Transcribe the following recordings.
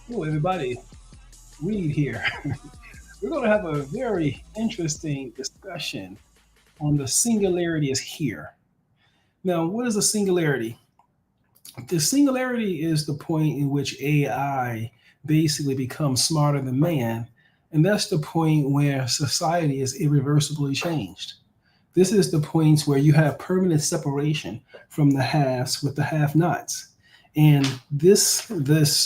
Hello, everybody. Reed here. We're going to have a very interesting discussion on the singularity is here. Now, what is a singularity? The singularity is the point in which AI basically becomes smarter than man, and that's the point where society is irreversibly changed. This is the point where you have permanent separation from the halves with the have-nots. And this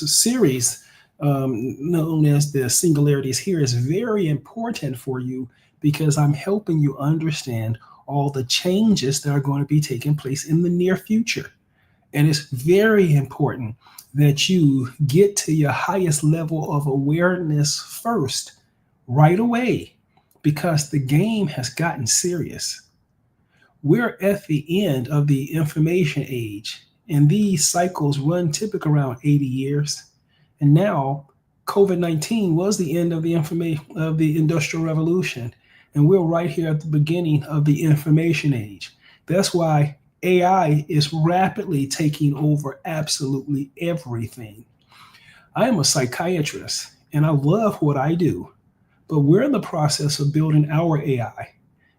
series, known as the singularities here, is very important for you because I'm helping you understand all the changes that are going to be taking place in the near future. And it's very important that you get to your highest level of awareness first, right away, because the game has gotten serious. We're at the end of the information age, and these cycles run typically around 80 years. And now, COVID-19 was the end of the information of the Industrial Revolution, and we're right here at the beginning of the information age. That's why AI is rapidly taking over absolutely everything. I am a psychiatrist, and I love what I do, but we're in the process of building our AI.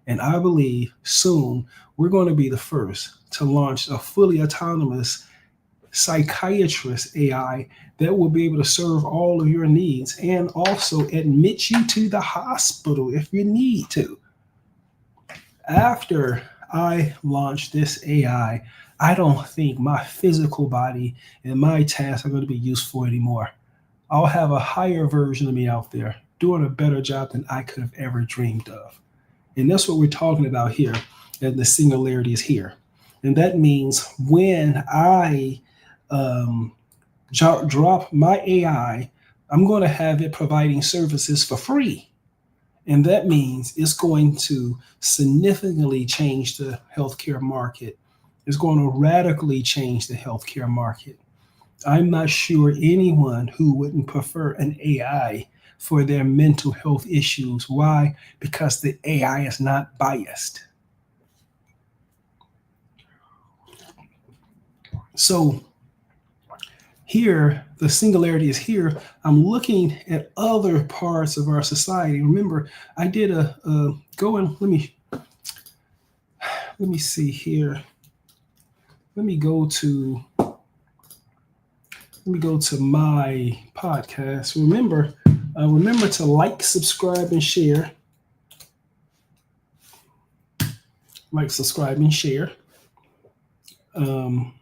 And I believe soon we're going to be the first to launch a fully autonomous psychiatrist AI that will be able to serve all of your needs and also admit you to the hospital if you need to. After I launch this I don't think my physical body and my tasks are going to be useful anymore. I'll have a higher version of me out there doing a better job than I could have ever dreamed of. And that's what we're talking about here, and the singularity is here. And that means when I um, drop my AI, I'm going to have it providing services for free. And that means it's going to significantly change the healthcare market. It's going to radically change the healthcare market. I'm not sure anyone who wouldn't prefer an AI for their mental health issues. Why? Because the AI is not biased. So here, the singularity is here. I'm looking at other parts of our society. Remember, I did a go and let me see here. Let me go to my podcast. Remember to like, subscribe, and share. Like, subscribe, and share. Um,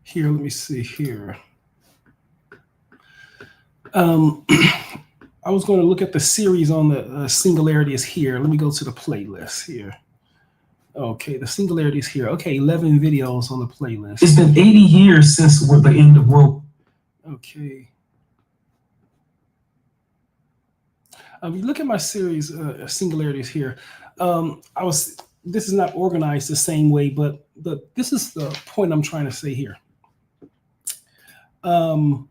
Here, let me see here. Um, I was going to look at the series on the singularity is here. Let me go to the playlist here. Okay, the singularity is here. Okay, 11 videos on the playlist. It's been 80 years since the end of world. Okay. You look at my series, singularities here. I was. This is not organized the same way, but this is the point I'm trying to say here. Um,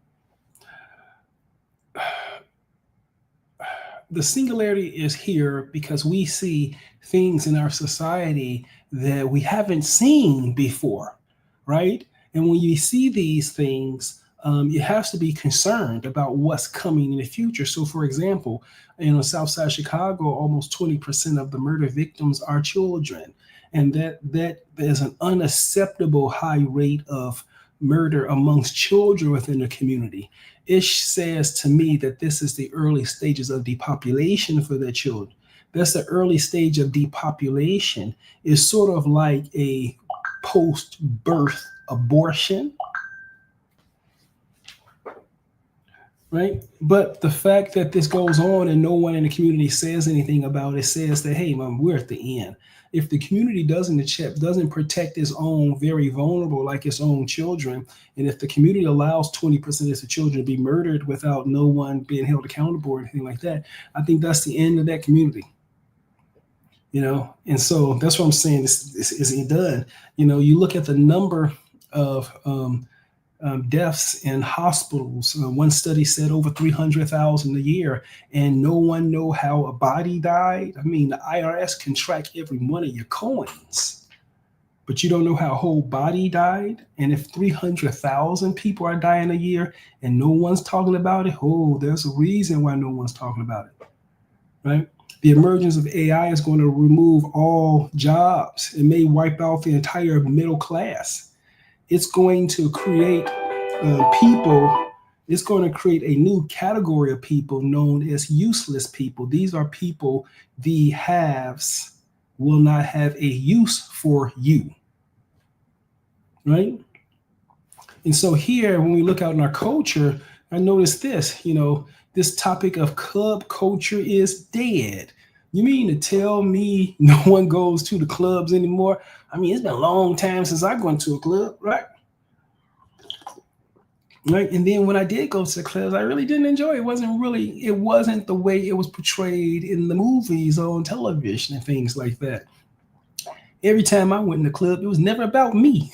the singularity is here because we see things in our society that we haven't seen before, right? And when you see these things, you have to be concerned about what's coming in the future. So, for example, in Southside Chicago, almost 20% of the murder victims are children, and that is an unacceptable high rate of murder amongst children within the community. It says to me that this is the early stages of depopulation for the children. That's the early stage of depopulation. Is sort of like a post-birth abortion, right? But the fact that this goes on and no one in the community says anything about it says that, hey, mom, we're at the end. If the community doesn't protect its own very vulnerable, like its own children, and if the community allows 20% of its children to be murdered without no one being held accountable or anything like that, I think that's the end of that community. And so that's what I'm saying. This isn't done. You look at the number of deaths in hospitals. One study said over 300,000 a year, and no one know how a body died. I mean, the IRS can track every one of your coins. but you don't know how a whole body died. And if 300,000 people are dying a year and no one's talking about it, oh, there's a reason why no one's talking about it, right? The emergence of AI is going to remove all jobs. It may wipe out the entire middle class. It's going to create people, it's going to create a new category of people known as useless people. These are people, the haves will not have a use for you, right? And so here, when we look out in our culture, I notice this, this topic of club culture is dead. You mean to tell me no one goes to the clubs anymore? I mean, it's been a long time since I went to a club, right? Right. And then when I did go to the clubs, I really didn't enjoy it. It wasn't the way it was portrayed in the movies or on television and things like that. Every time I went in the club, it was never about me.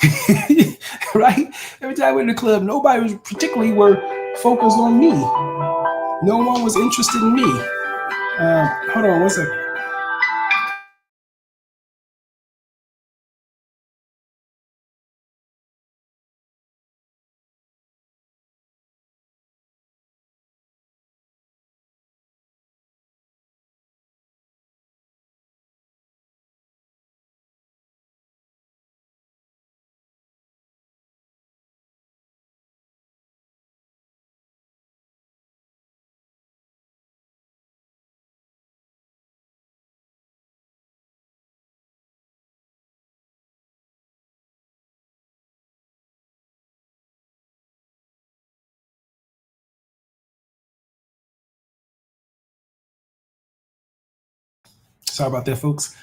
Right? Every time I went in the club, nobody was particularly were focused on me. No one was interested in me. Hold on one second. Sorry about that, folks.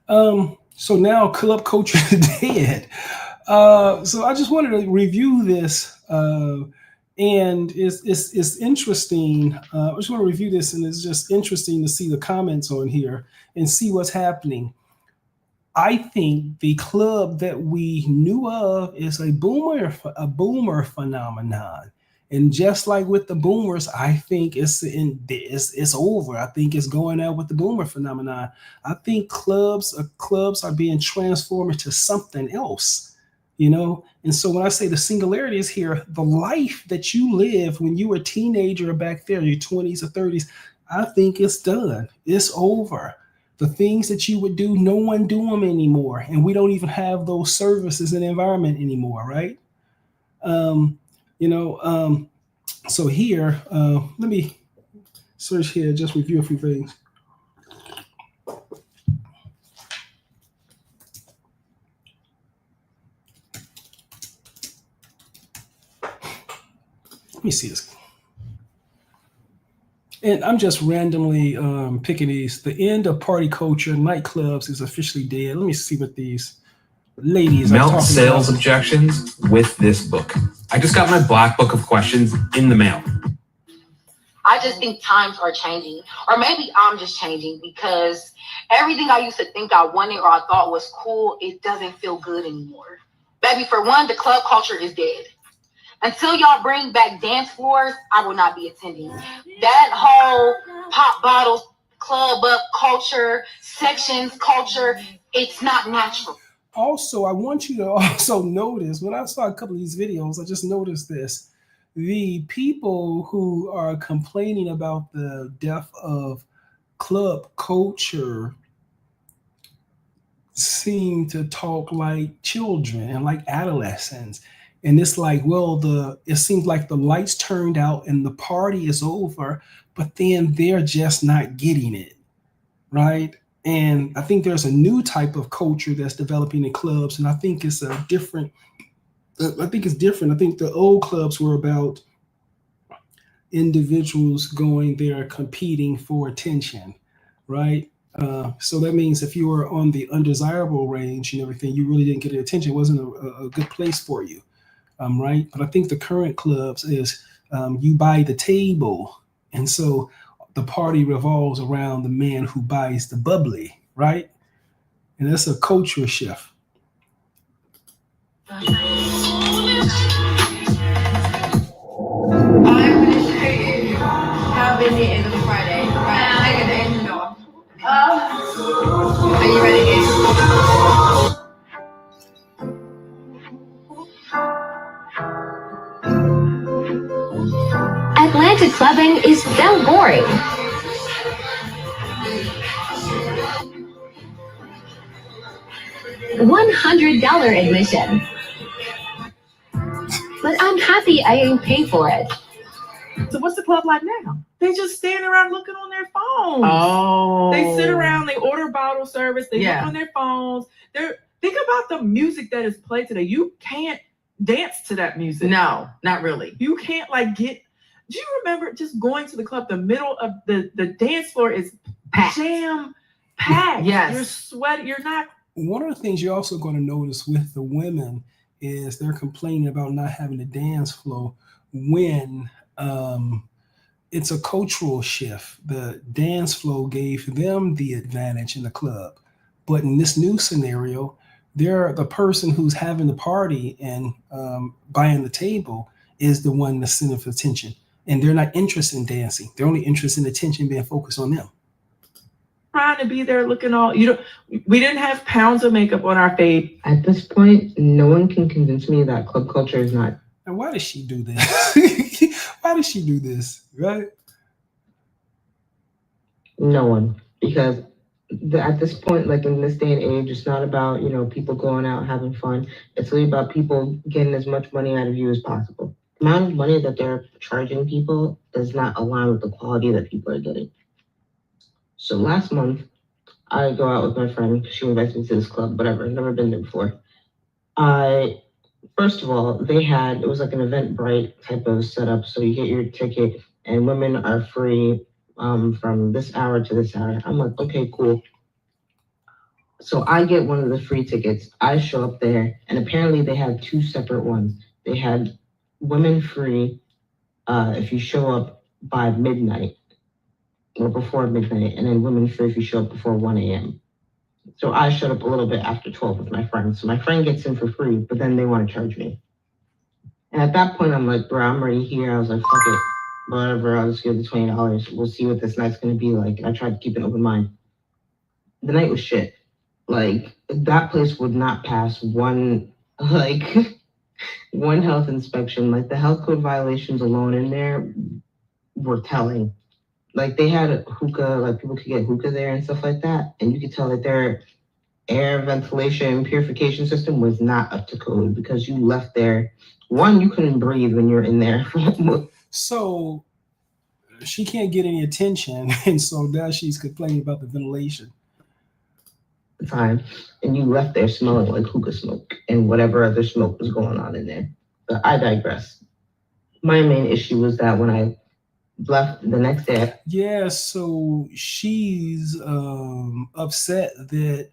So now club culture is dead. So I just wanted to review this, and it's interesting. I just want to review this, and it's just interesting to see the comments on here and see what's happening. I think the club that we knew of is a boomer phenomenon. And just like with the boomers, I think it's over. I think it's going out with the boomer phenomenon. I think clubs are being transformed into something else, And so when I say the singularity is here, the life that you lived when you were a teenager back there, your 20s or 30s, I think it's done. It's over. The things that you would do, no one do them anymore, and we don't even have those services in the environment anymore, right? Um, you know, so here, let me search here, just review a few things. Let me see this. And I'm just randomly picking these. The end of party culture, nightclubs is officially dead. Let me see what these ladies are Melt talking sales about. objections with this book. I just got my black book of questions in the mail. I just think times are changing, or maybe I'm just changing because everything I used to think I wanted or I thought was cool, it doesn't feel good anymore. Baby, for one, the club culture is dead. Until y'all bring back dance floors, I will not be attending. That whole pop bottles, club up culture, sections culture, it's not natural. Also, I want you to also notice when I saw a couple of these videos, I just noticed this. The people who are complaining about the death of club culture seem to talk like children and like adolescents. And it's like, well, it seems like the lights turned out and the party is over, but then they're just not getting it, right? And I think there's a new type of culture that's developing in clubs, and I think it's different. I think it's different. I think the old clubs were about individuals going there competing for attention, right? So that means if you were on the undesirable range and everything, you really didn't get the attention. It wasn't a good place for you, right? But I think the current clubs is you buy the table, and so the party revolves around the man who buys the bubbly, right? And that's a culture shift. I'm gonna show you how busy it is on Friday. Right, take a day to know. Are you ready? Atlanta clubbing is so boring. $100 admission. But I'm happy I ain't pay for it. So what's the club like now? They just stand around looking on their phones. Oh. They sit around, they order bottle service, they look on their phones. Think about the music that is played today. You can't dance to that music. No, not really. You can't do you remember just going to the club? The middle of the dance floor is jam packed. Yes. You're sweating, you're not. One of the things you're also going to notice with the women is they're complaining about not having a dance floor when it's a cultural shift. The dance floor gave them the advantage in the club. But in this new scenario, they're the person who's having the party and buying the table is the one that's center of attention. And they're not interested in dancing. They're only interested in attention being focused on them. Trying to be there looking all, we didn't have pounds of makeup on our face. At this point, no one can convince me that club culture is not. And why does she do this? Why does she do this, right? No one. Because at this point, like in this day and age, it's not about, people going out having fun. It's really about people getting as much money out of you as possible. The amount of money that they're charging people does not align with the quality that people are getting. So last month, I go out with my friend. She invites me to this club, whatever. Never been there before. First of all, it was like an Eventbrite type of setup. So you get your ticket and women are free from this hour to this hour. I'm like, okay, cool. So I get one of the free tickets. I show up there and apparently they had two separate ones. They had women free if you show up by midnight or before midnight, and then women free if you show up before 1 a.m. So I showed up a little bit after 12 with my friend. So my friend gets in for free, but then they want to charge me. And at that point, I'm like, bro, I'm already here. I was like, fuck it. Whatever, I'll just give the $20. We'll see what this night's going to be like. I tried to keep an open mind. The night was shit. Like, that place would not pass one health inspection. Like, the health code violations alone in there were telling. Like, they had a hookah, like people could get hookah there and stuff like that. And you could tell that their air ventilation purification system was not up to code because you left there. One, you couldn't breathe when you're in there. So she can't get any attention. And so now she's complaining about the ventilation. Time. And you left there smelling like hookah smoke and whatever other smoke was going on in there. But I digress. My main issue was that when I left the next day. Yeah, so she's upset that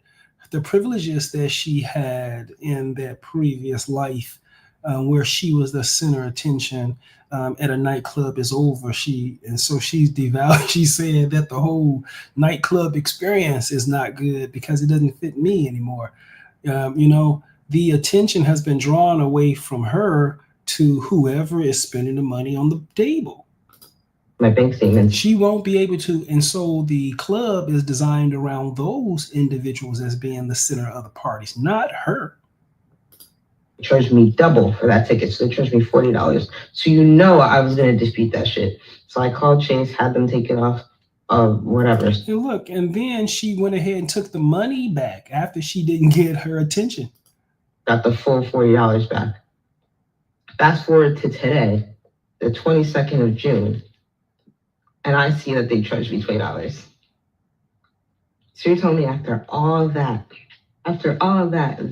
the privileges that she had in that previous life, where she was the center of attention at a nightclub, is over. So she's devalued. She's saying that the whole nightclub experience is not good because it doesn't fit me anymore. The attention has been drawn away from her to whoever is spending the money on the table. My bank statement. She won't be able to, and so the club is designed around those individuals as being the center of the parties, not her. They charged me double for that ticket, so they charged me $40. So I was gonna dispute that shit. So I called Chase, had them take it off, whatever. And look, and then she went ahead and took the money back after she didn't get her attention. Got the full $40 back. Fast forward to today, the 22nd of June. And I see that they charged me $20. So you're telling me after all of that,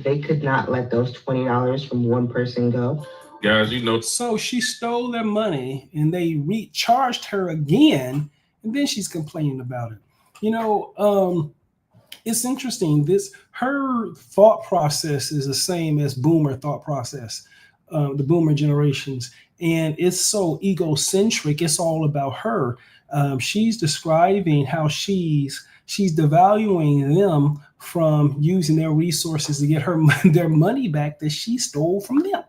they could not let those $20 from one person go? Guys, So she stole their money and they recharged her again, and then she's complaining about it. It's interesting. Her thought process is the same as boomer thought process, the boomer generations. And it's so egocentric. It's all about her. She's describing how she's devaluing them from using their resources to get their money back that she stole from them.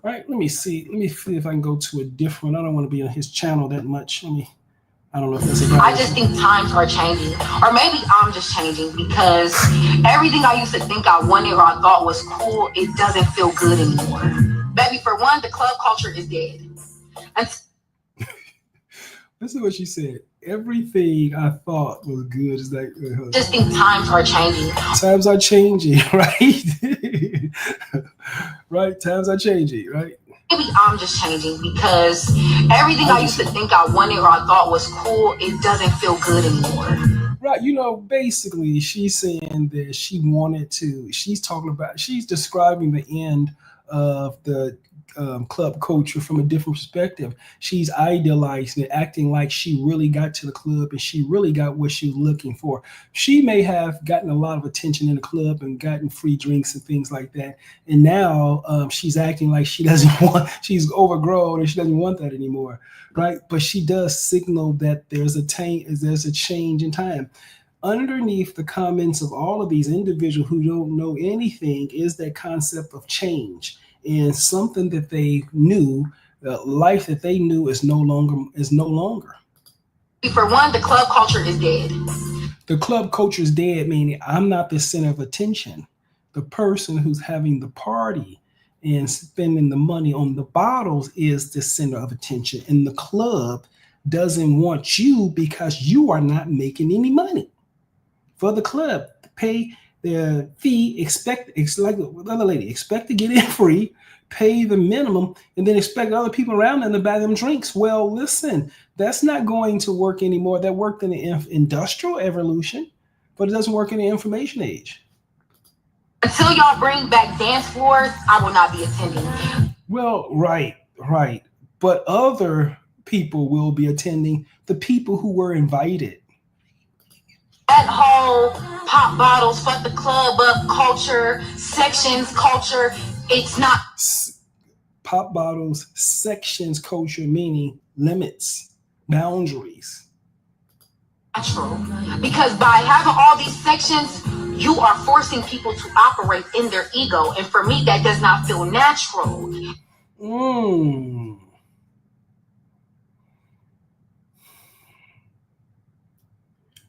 Right? Let me see if I can go to a different. I don't want to be on his channel that much. I don't know if that's a I just think times are changing, or maybe I'm just changing because everything I used to think I wanted or I thought was cool, it doesn't feel good anymore. Baby, for one, the club culture is dead. And This is what she said. Everything I thought was good is like Just think times are changing. times are changing, right? Right? Times are changing, right? Maybe I'm just changing because everything I used to think I wanted or I thought was cool, it doesn't feel good anymore. Right. Basically, she's saying that she's describing the end of the club culture from a different perspective. She's idealizing it, acting like she really got to the club and she really got what she was looking for. She may have gotten a lot of attention in the club and gotten free drinks and things like that. And now she's acting like she's overgrown and she doesn't want that anymore. Right. But she does signal that there's a change in time. Underneath the comments of all of these individuals who don't know anything is that concept of change. And something that they knew, life that they knew is no longer. For one, the club culture is dead. The club culture is dead, meaning I'm not the center of attention. The person who's having the party and spending the money on the bottles is the center of attention. And the club doesn't want you because you are not making any money. For the club, pay their fee, expect like the other lady, expect to get in free, pay the minimum, and then expect other people around them to buy them drinks. Well, listen, that's not going to work anymore. That worked in the industrial evolution, but it doesn't work in the information age. Until y'all bring back dance floors, I will not be attending. Well, right. But other people will be attending, the people who were invited. That whole pop bottles, fuck the club up culture, sections culture, it's not. Pop bottles, sections culture, meaning limits, boundaries. Natural. Because by having all these sections, you are forcing people to operate in their ego. And for me, that does not feel natural.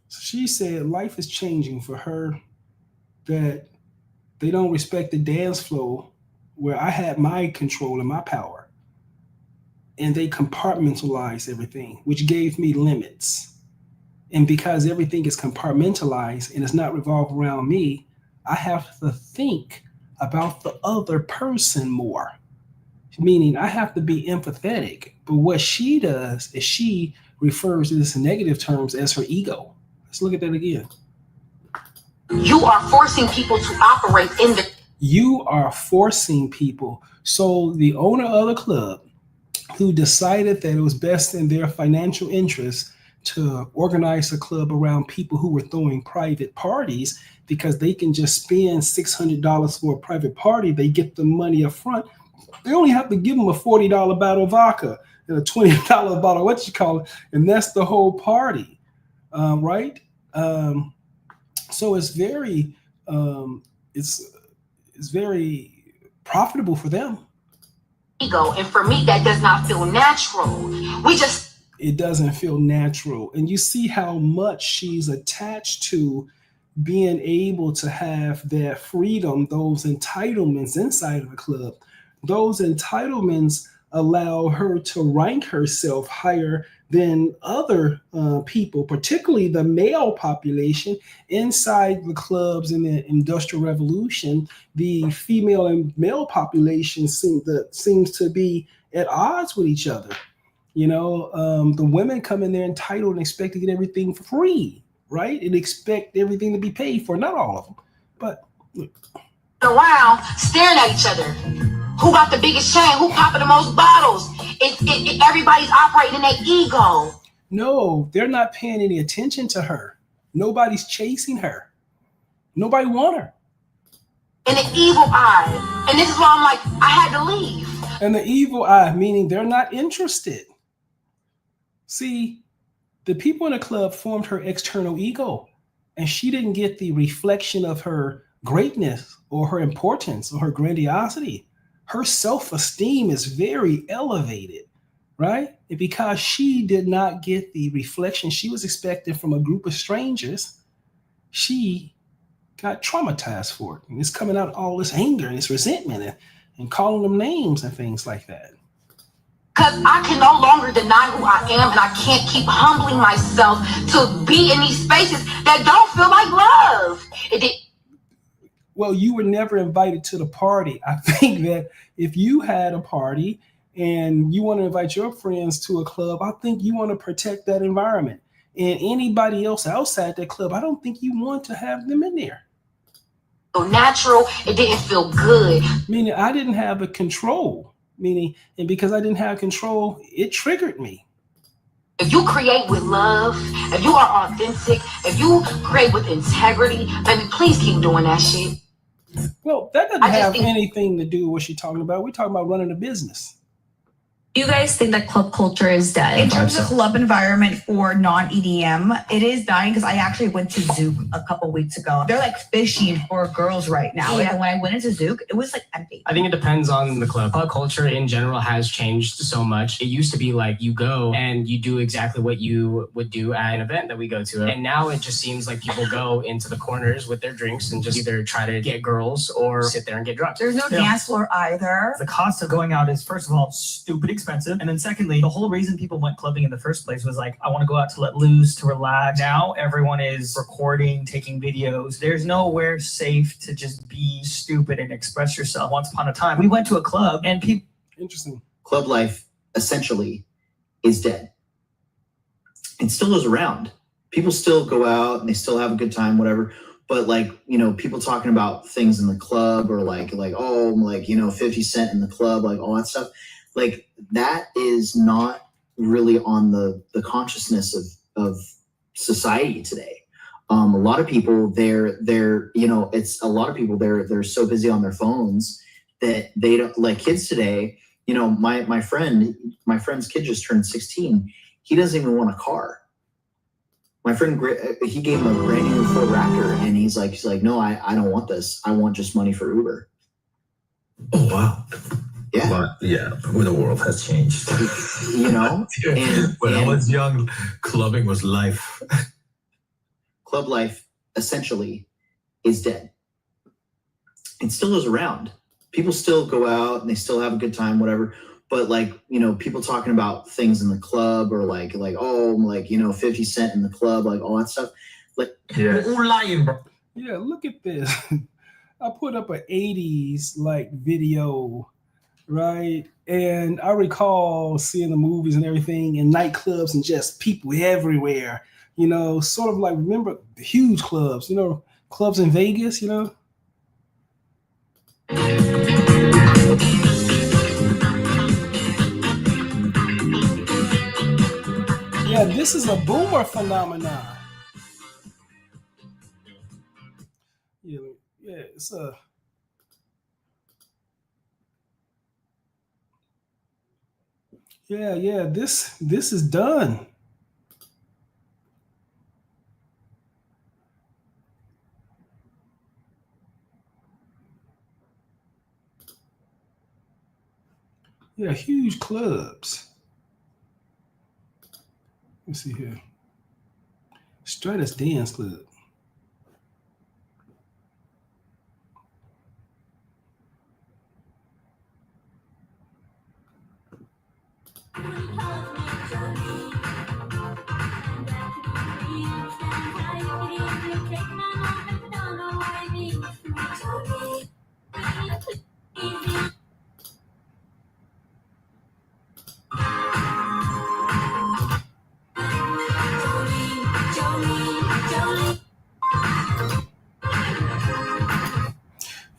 She said life is changing for her, that they don't respect the dance floor where I had my control and my power. And they compartmentalize everything, which gave me limits. And because everything is compartmentalized and it's not revolved around me, I have to think about the other person more. Meaning I have to be empathetic. But what she does is she refers to this in negative terms as her ego. Let's look at that again. You are forcing people to operate in the... You are forcing people. So the owner of the club who decided that it was best in their financial interest to organize a club around people who were throwing private parties because they can just spend $600 for a private party. They get the money up front. They only have to give them a $40 bottle of vodka and a $20 bottle, and that's the whole party. Right? So it's very very profitable for them. Ego, and for me, that does not feel natural. It doesn't feel natural, and you see how much she's attached to being able to have that freedom, those entitlements inside of a club. Those entitlements allow her to rank herself higher than other people, particularly the male population inside the clubs in the Industrial Revolution. The female and male population seems to be at odds with each other. The women come in there entitled and expect to get everything for free, right? And expect everything to be paid for. Not all of them, but around staring at each other. Who got the biggest chain? Who popping the most bottles? Everybody's operating in their ego. No, they're not paying any attention to her. Nobody's chasing her. Nobody want her. In the evil eye. And this is why I'm like, I had to leave. And the evil eye, meaning they're not interested. See, the people in the club formed her external ego, and she didn't get the reflection of her greatness or her importance or her grandiosity. Her self-esteem is very elevated, right? And because she did not get the reflection she was expecting from a group of strangers, she got traumatized for it. And it's coming out all this anger and this resentment and calling them names and things like that. because I can no longer deny who I am, and I can't keep humbling myself to be in these spaces that don't feel like love. Well, you were never invited to the party. I think that if you had a party and you want to invite your friends to a club, I think you want to protect that environment. And anybody else outside that club, I don't think you want to have them in there. Natural, it didn't feel good. Meaning I didn't have the control. And because I didn't have control, it triggered me. If you create with love, if you are authentic, if you create with integrity, baby, please keep doing that shit. Well, that doesn't have anything to do with what she's talking about. We're talking about running a business. Do you guys think that club culture is dead? In terms of club environment for non-EDM, it is dying because I actually went to Zouk a couple weeks ago. They're like fishing for girls right now. Yeah. And when I went into Zouk, it was like empty. I think it depends on the club. Club culture in general has changed so much. It used to be like you go and you do exactly what you would do at an event that we go to. And now it just seems like people go into the corners with their drinks and just either try to get girls or sit there and get drunk. There's no dance floor either. The cost of going out is, first of all, stupid expensive. And then secondly, the whole reason people went clubbing in the first place was like, I want to go out to let loose, to relax. Now everyone is recording, taking videos. There's nowhere safe to just be stupid and express yourself. Once upon a time, we went to a club and people... Interesting. Club life essentially is dead. It still is around. People still go out and they still have a good time, whatever. But like, you know, people talking about things in the club or like, 50 Cent in the club, like all that stuff. Like that is not really on the consciousness of society today. A lot of people they're so busy on their phones that they don't, like kids today, you know, my friend's kid just turned 16. He doesn't even want a car. My friend, he gave him a brand new Ford Raptor and he's like, no, I don't want this. I want just money for Uber. Oh, wow. Yeah. But yeah, the world has changed. You know? When I was young, clubbing was life. Club life essentially is dead. It still is around. People still go out and they still have a good time, whatever. But like, you know, people talking about things in the club or 50 Cent in the club, like all that stuff. Like we're all lying, bro. Yeah, look at this. I put up an 80s like video, right? And I recall seeing the movies and everything in nightclubs and just people everywhere, you know, sort of like, remember the huge clubs, you know, clubs in Vegas, you know? Yeah, this is a boomer phenomenon. Yeah, it's a... Yeah, this is done. Yeah, huge clubs. Let's see here. Stratus Dance Club.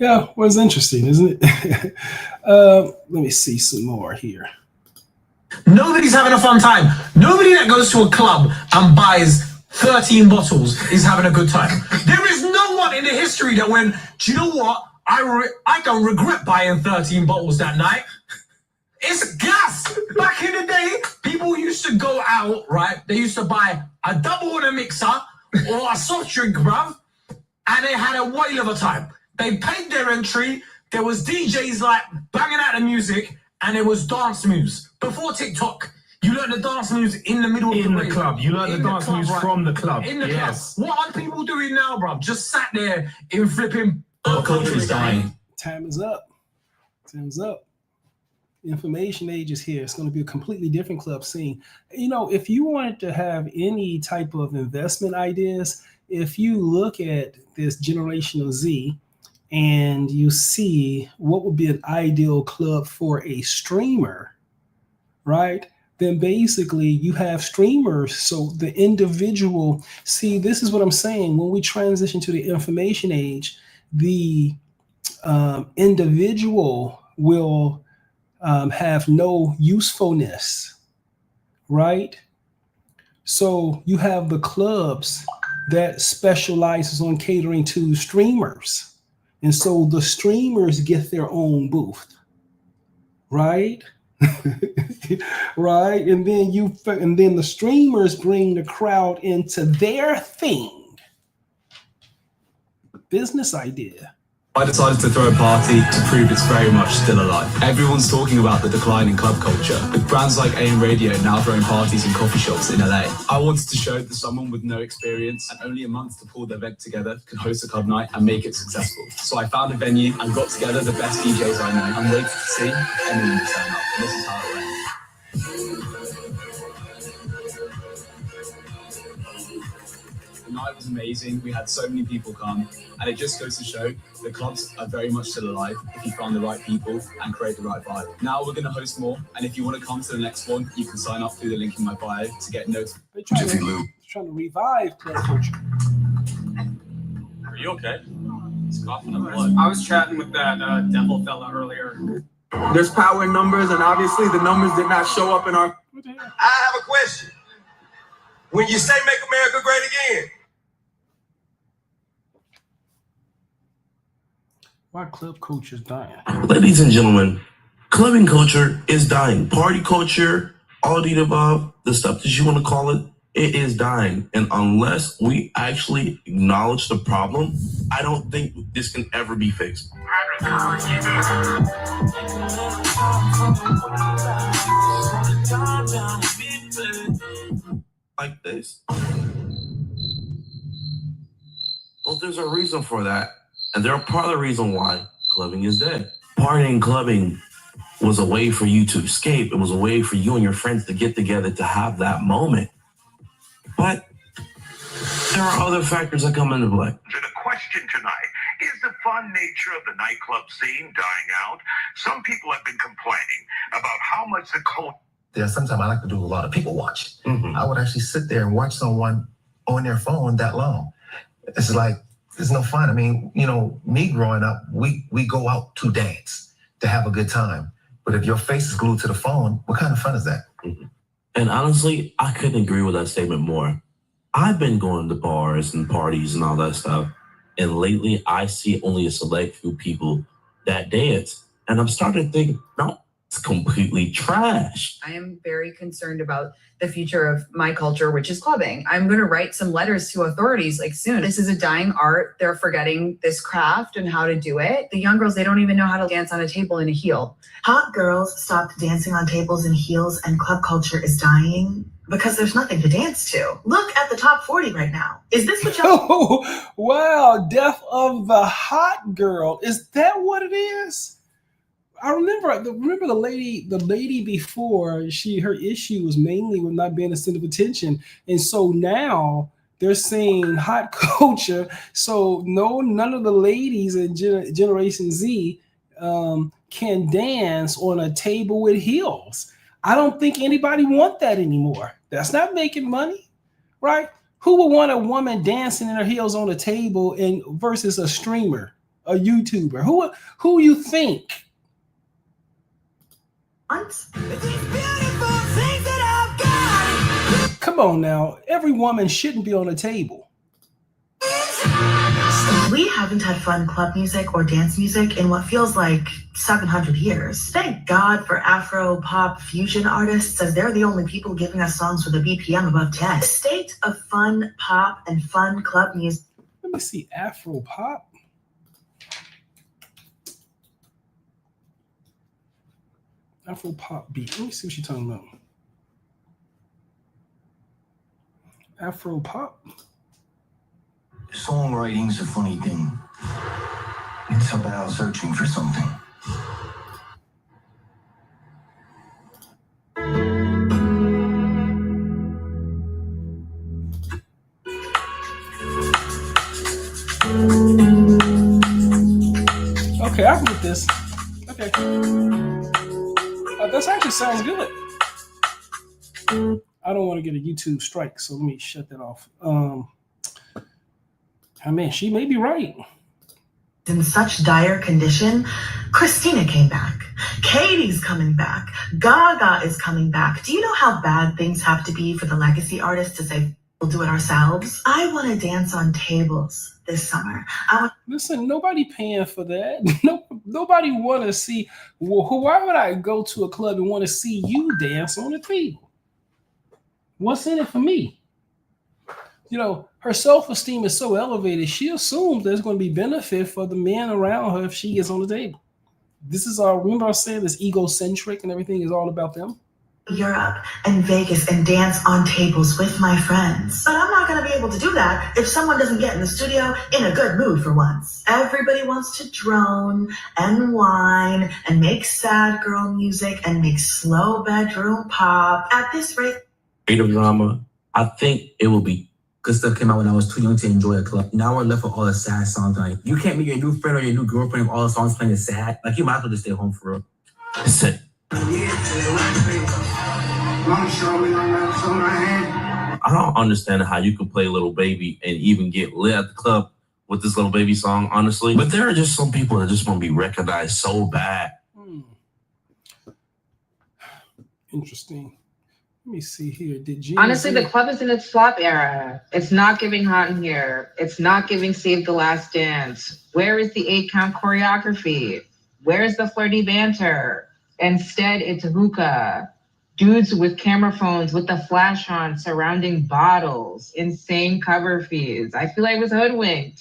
Yeah, was interesting, isn't it? Let me see some more here. Nobody's having a fun time. Nobody that goes to a club and buys 13 bottles is having a good time. There is no one in the history that went, do you know what? I don't regret buying 13 bottles that night. It's gas. Back in the day, people used to go out, right? They used to buy a double in a mixer or a soft drink, bruv, and they had a whale of a time. They paid their entry. There was DJs like banging out the music, and there was dance moves. Before TikTok, you learned the dance moves in the middle of the club. You learned the dance moves from the club. In the club. What are people doing now, bruv? Just sat there in flipping. Our culture is dying. Time is up. Time's up. information age is here. It's going to be a completely different club scene. You know, if you wanted to have any type of investment ideas, if you look at this generational Z and you see what would be an ideal club for a streamer, right? Then basically you have streamers. So the individual, see, this is what I'm saying. When we transition to the information age, the individual will have no usefulness, right? So you have the clubs that specializes on catering to streamers. And so the streamers get their own booth, right? Right? And then the streamers bring the crowd into their thing. Business idea. I decided to throw a party to prove it's very much still alive. Everyone's talking about the decline in club culture, with brands like AM Radio now throwing parties in coffee shops in LA. I wanted to show that someone with no experience and only a month to pull their event together could host a club night and make it successful. So I found a venue and got together the best DJs I know. I'm waiting to see anyone to turn up. This is how it went. The night was amazing. We had so many people come, and it just goes to show the clubs are very much still alive if you find the right people and create the right vibe. Now we're going to host more, and if you want to come to the next one, you can sign up through the link in my bio to get notified. They're trying to revive club culture. Are you okay? He's coughing up blood. I was chatting with that devil fella earlier. There's power in numbers, and obviously the numbers did not show up in our... I have a question. When you say make America great again, why club culture is dying? Ladies and gentlemen, clubbing culture is dying. Party culture, all the above, the stuff that you want to call it, it is dying. And unless we actually acknowledge the problem, I don't think this can ever be fixed. Like this. Well, there's a reason for that. And they're part of the reason why clubbing is dead. Partying, clubbing was a way for you to escape. It was a way for you and your friends to get together to have that moment. But there are other factors that come into play. The question tonight is the fun nature of the nightclub scene dying out. Some people have been complaining about how much the culture. There's sometimes I like to do a lot of people watch. I would actually sit there and watch someone on their phone that long. It's like, it's no fun. I mean, you know, me growing up, we go out to dance, to have a good time. But if your face is glued to the phone, what kind of fun is that? And honestly, I couldn't agree with that statement more. I've been going to bars and parties and all that stuff. And lately, I see only a select few people that dance. And I'm starting to think, no, it's completely trash. I am very concerned about the future of my culture, which is clubbing. I'm going to write some letters to authorities like soon. This is a dying art. They're forgetting this craft and how to do it. The young girls, they don't even know how to dance on a table in a heel. Hot girls stopped dancing on tables in heels, and club culture is dying because there's nothing to dance to. Look at the top 40 right now. Is this what y'all... Oh, wow, death of the hot girl. Is that what it is? I remember the lady before, her issue was mainly with not being a center of attention. And so now they're saying hot culture. So none of the ladies in Generation Z can dance on a table with heels. I don't think anybody want that anymore. That's not making money, right? Who would want a woman dancing in her heels on a table versus a streamer, a YouTuber? Who you think? Come on now, every woman shouldn't be on a table. We haven't had fun club music or dance music in what feels like 700 years. Thank God for Afro pop fusion artists, as they're the only people giving us songs with a BPM above 10. The state of fun pop and fun club music. Let me see, Afro pop. Afro pop beat. Let me see what she's talking about. Afro pop. Songwriting's a funny thing. It's about searching for something. sounds good. I don't want to get a YouTube strike, so let me shut that off. I mean, she may be right. In such dire condition, Christina came back. Katie's coming back. Gaga is coming back. Do you know how bad things have to be for the legacy artists to say, we'll do it ourselves? I want to dance on tables this summer. Listen, nobody paying for that. Nobody want to see. Why would I go to a club and want to see you dance on a table? What's in it for me? You know, her self-esteem is so elevated, she assumes there's going to be benefit for the men around her if she gets on the table. This is remember I said this egocentric and everything is all about them? Europe and Vegas and dance on tables with my friends. But I'm not going to be able to do that if someone doesn't get in the studio in a good mood for once. Everybody wants to drone and whine and make sad girl music and make slow bedroom pop. At this rate, Creative drama, I think it will be. Good stuff came out when I was too young to enjoy a club. Now we're left with all the sad songs. Like, you can't meet your new friend or your new girlfriend if all the songs playing is sad. Like, you might as well just stay home for real. It's it. I don't understand how you can play Little Baby and even get lit at the club with this Little Baby song, honestly. But there are just some people that just want to be recognized so bad. Interesting. Let me see here. Honestly, the club is in its flop era. It's not giving Hot in Here. It's not giving Save the Last Dance. Where is the 8-count choreography? Where's the flirty banter? Instead, it's hookah. Dudes with camera phones with the flash on surrounding bottles. Insane cover fees. I feel like I was hoodwinked.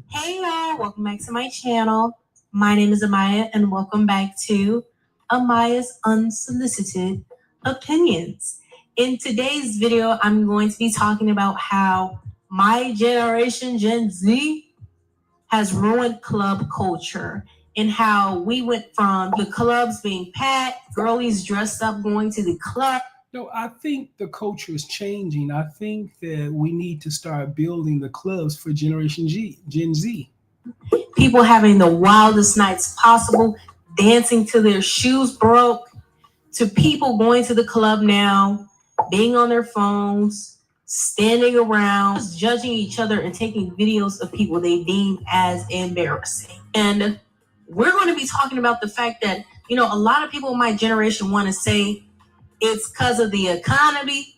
Hey y'all, welcome back to my channel. My name is Amaya and welcome back to Amaya's Unsolicited Opinions. In today's video, I'm going to be talking about how my generation, Gen Z, has ruined club culture and how we went from the clubs being packed, girlies dressed up going to the club. No, I think the culture is changing. I think that we need to start building the clubs for Gen Z. People having the wildest nights possible, dancing till their shoes broke, to people going to the club now, being on their phones, standing around, judging each other and taking videos of people they deem as embarrassing. And we're going to be talking about the fact that, you know, a lot of people in my generation want to say it's because of the economy,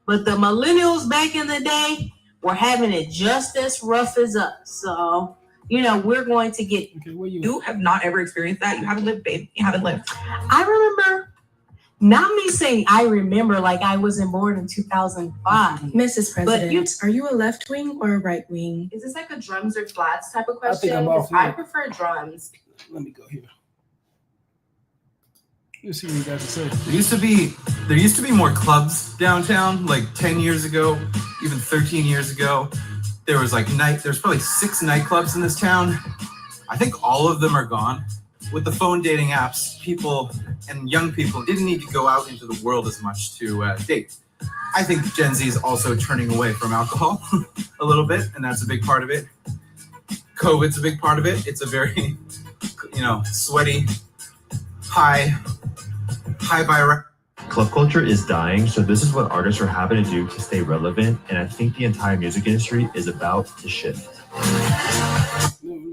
but the millennials back in the day were having it just as rough as us. So, you know, we're going to get... You have not ever experienced that. You haven't lived, babe. You haven't lived. I remember, not me saying I remember like I wasn't born in 2005. Mrs. President, are you a left wing or a right wing? Is this like a drums or flats type of I think question? I'm off. I prefer drums. Let me go here. Let's see what you guys say. There used to be more clubs downtown, like 10 years ago, even 13 years ago. There's probably 6 nightclubs in this town. I think all of them are gone. With the phone dating apps, people and young people didn't need to go out into the world as much to date. I think Gen Z is also turning away from alcohol a little bit, and that's a big part of it. COVID's a big part of it. It's a very, sweaty, high by. Club culture is dying, so this is what artists are having to do to stay relevant, and I think the entire music industry is about to shift.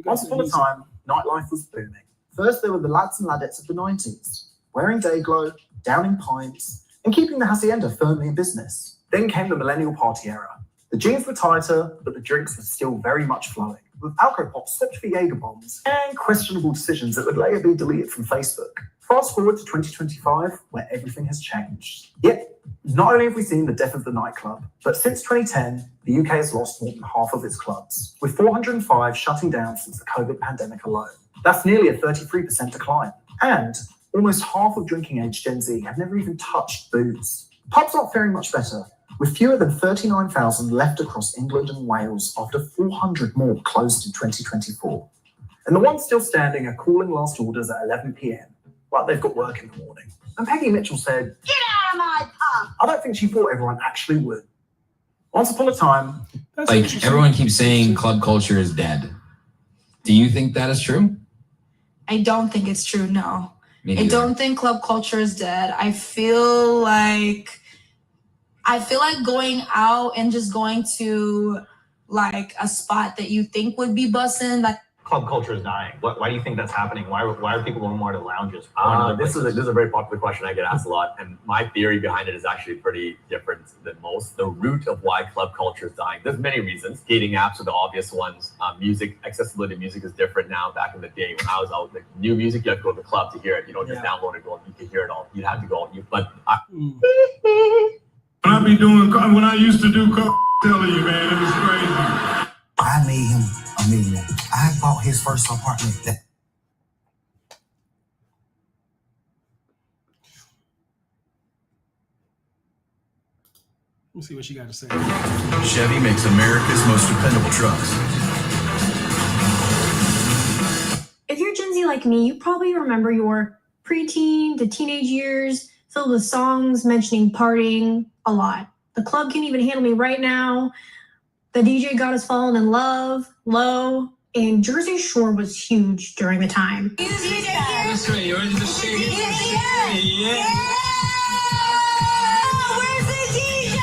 Once upon a time, nightlife was booming. First, there were the lads and ladettes of the 90s, wearing day glow, downing pints, and keeping the hacienda firmly in business. Then came the millennial party era. The jeans were tighter, but the drinks were still very much flowing, with alcopops swept for Jaeger bombs and questionable decisions that would later be deleted from Facebook. Fast forward to 2025, where everything has changed. Yet, not only have we seen the death of the nightclub, but since 2010, the UK has lost more than half of its clubs, with 405 shutting down since the COVID pandemic alone. That's nearly a 33% decline. And almost half of drinking-age Gen Z have never even touched booze. Pubs aren't faring much better, with fewer than 39,000 left across England and Wales after 400 more closed in 2024. And the ones still standing are calling last orders at 11 p.m, like they've got work in the morning. And Peggy Mitchell said, "Get out of my pub!" I don't think she thought everyone actually would. Once upon a time, like everyone keeps saying club culture is dead. Do you think that is true? I don't think it's true, no. Me I neither. don't think club culture is dead. I feel like going out and just going to like a spot that you think would be bussin', like Club culture is dying. Why do you think that's happening? Why are people going more to lounges? This is a very popular question I get asked a lot, and my theory behind it is actually pretty different than most. The root of why club culture is dying. There's many reasons. Dating apps are the obvious ones. Music, accessibility to music is different now. Back in the day when I was out, like new music, you have to go to the club to hear it. You don't just download it, you can hear it all. You have to go. When I used to do telling you, man, it was crazy. I made him a millionaire. I bought his first apartment. Let me see what she got to say. Chevy makes America's most dependable trucks. If you're Gen Z like me, you probably remember your preteen to teenage years filled with songs mentioning partying a lot. The club can't even handle me right now. The DJ got us falling in love, low, and Jersey Shore was huge during the time. That's right, you're in the shade. Yeah. Where's the DJ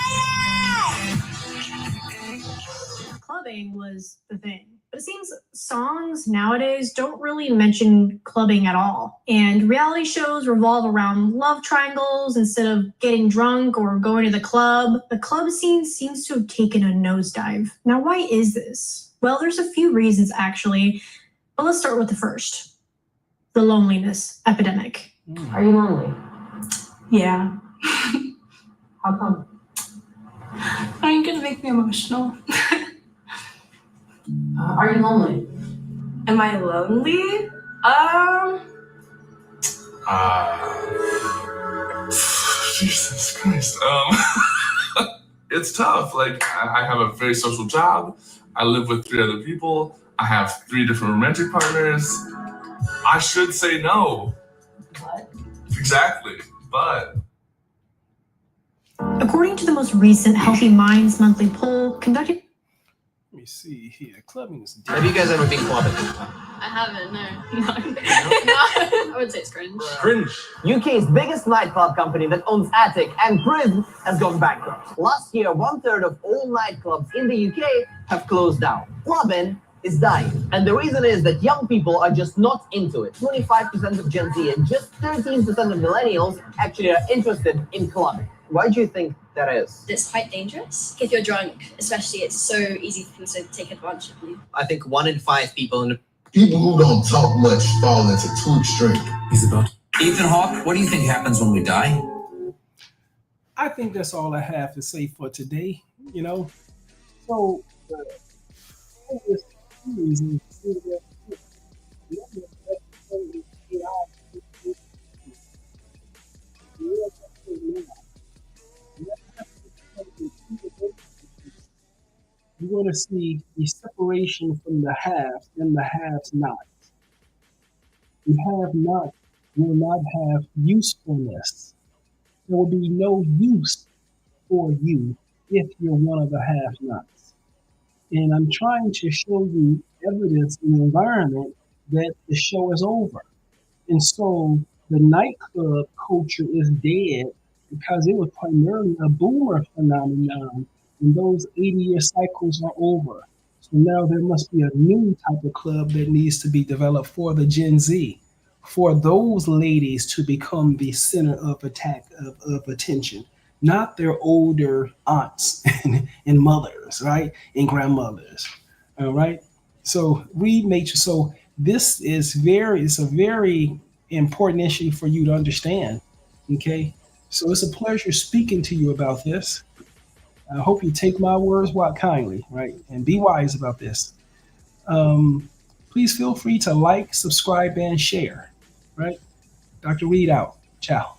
at? Clubbing was the thing. But it seems songs nowadays don't really mention clubbing at all. And reality shows revolve around love triangles instead of getting drunk or going to the club. The club scene seems to have taken a nosedive. Now, why is this? Well, there's a few reasons actually, but let's start with the first. The loneliness epidemic. Are you lonely? Yeah. How come? Are you gonna make me emotional? Are you lonely? Am I lonely? Jesus Christ. It's tough. Like I have a very social job. I live with 3 other people. I have 3 different romantic partners. I should say no. What? Exactly. But According to the most recent Healthy Minds monthly poll conducted. Let me see here. Clubbing is Have you guys ever been clubbing? I haven't, no. I would say it's cringe. Cringe. UK's biggest nightclub company that owns Attic and Prism has gone bankrupt. Last year, 1/3 of all nightclubs in the UK have closed down. Clubbing is dying. And the reason is that young people are just not into it. 25% of Gen Z and just 13% of millennials actually are interested in clubbing. Why do you think that is? It's quite dangerous. If you're drunk, especially, it's so easy for people to take advantage of you. I think 1 in 5 people in People who don't talk much fall into too extreme. He's about. Ethan Hawke, what do you think happens when we die? I think that's all I have to say for today. So you're going to see the separation from the haves and the have-nots. The have-nots will not have usefulness. There will be no use for you if you're one of the have-nots. And I'm trying to show you evidence in the environment that the show is over. And so the nightclub culture is dead because it was primarily a boomer phenomenon, and those 80-year cycles are over. So now there must be a new type of club that needs to be developed for the Gen Z, for those ladies to become the center of attention, not their older aunts and mothers, right, and grandmothers. All right. So this is it's a very important issue for you to understand. Okay. So it's a pleasure speaking to you about this. I hope you take my words kindly, right? And be wise about this. Please feel free to like, subscribe, and share, right? Dr. Reed out. Ciao.